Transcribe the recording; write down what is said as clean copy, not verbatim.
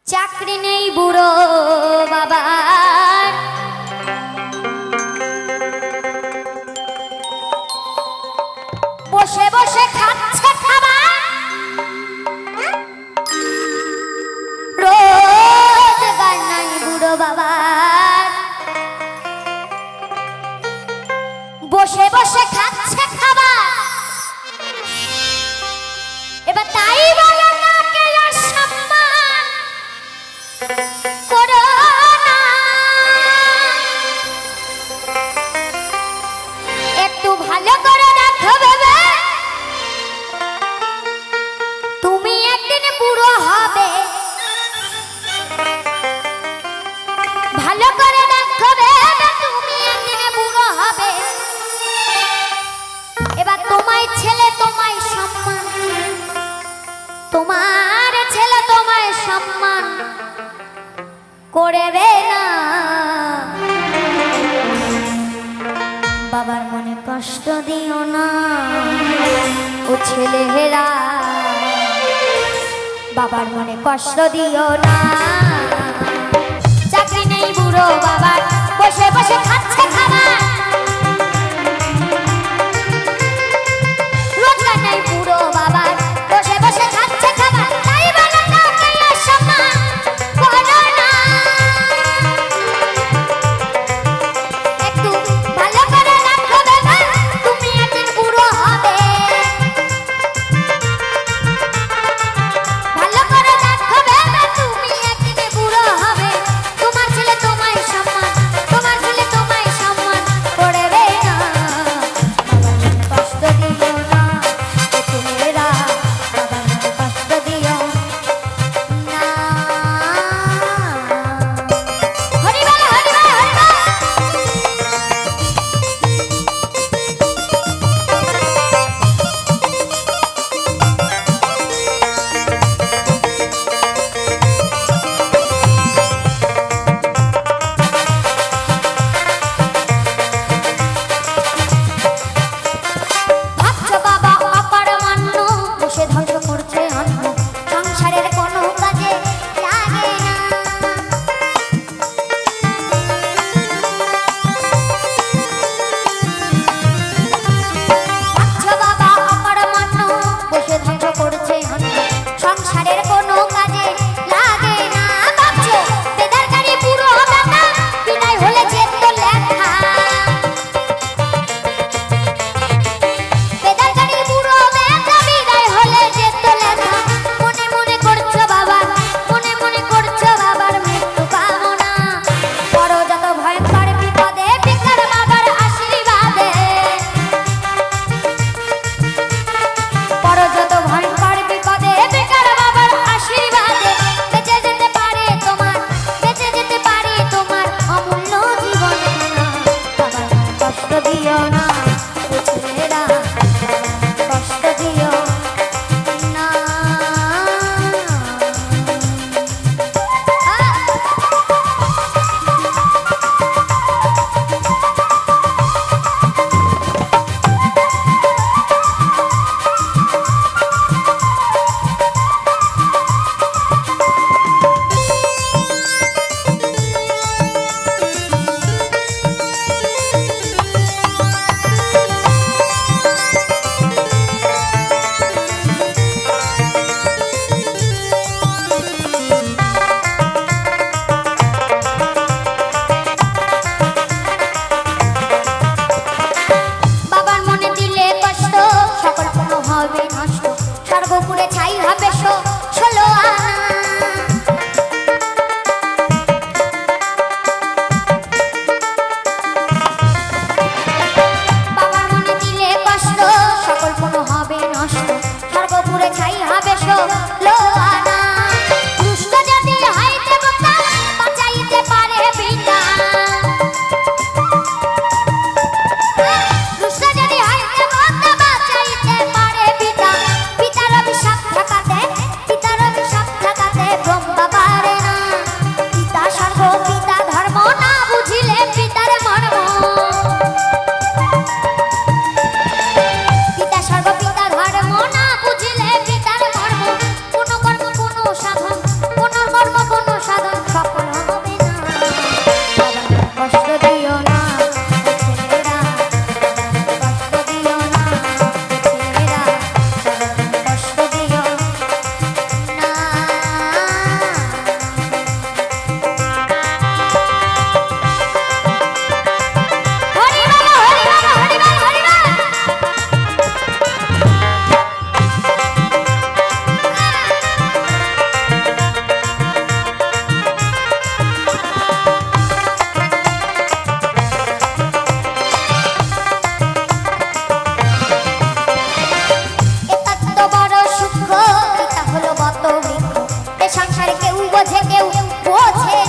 চাকরি নেই বুড়ো বাবার, বসে বসে খাচ্ছে খাবার, রোজগার নাই বুড়ো বাবার, বসে বসে খাচ্ছে খাবার। এবার তাই বলে না কে আর সম্মান করো না, একটু ভালো করে রাখো ভেবে, তুমি একদিন বুড়ো হবে। ভালো করে রাখো ভেবে, তুমি একদিন বুড়ো হবে। এবার তোমায় ছেলে তোমায় সম্মান, তোমার ছেলে তোমায় সম্মান করবে না। বাবার মনে কষ্ট দিও না ও ছেলেরা, বাবার মনে কষ্ট দিও না। চাকরি নেই বুড়ো বাবার, বসে বসে খাচ্ছে খাবার, রোজগার নেই বুড়ো বাবার, বসে বসে খাচ্ছে খাবার। তাই বলে কাউকে আর সম্মান করো না, একটু ভালো করে রাখো ভেবে, তুমি একদিন বুড়ো হবে। ভালো করে রাখো ভেবে, তুমি একদিন বুড়ো হবে। তোমার ছেলে তোমায় সম্মান, তোমার ছেলে তোমায় সম্মান করে বোঝে কেউ বোঝে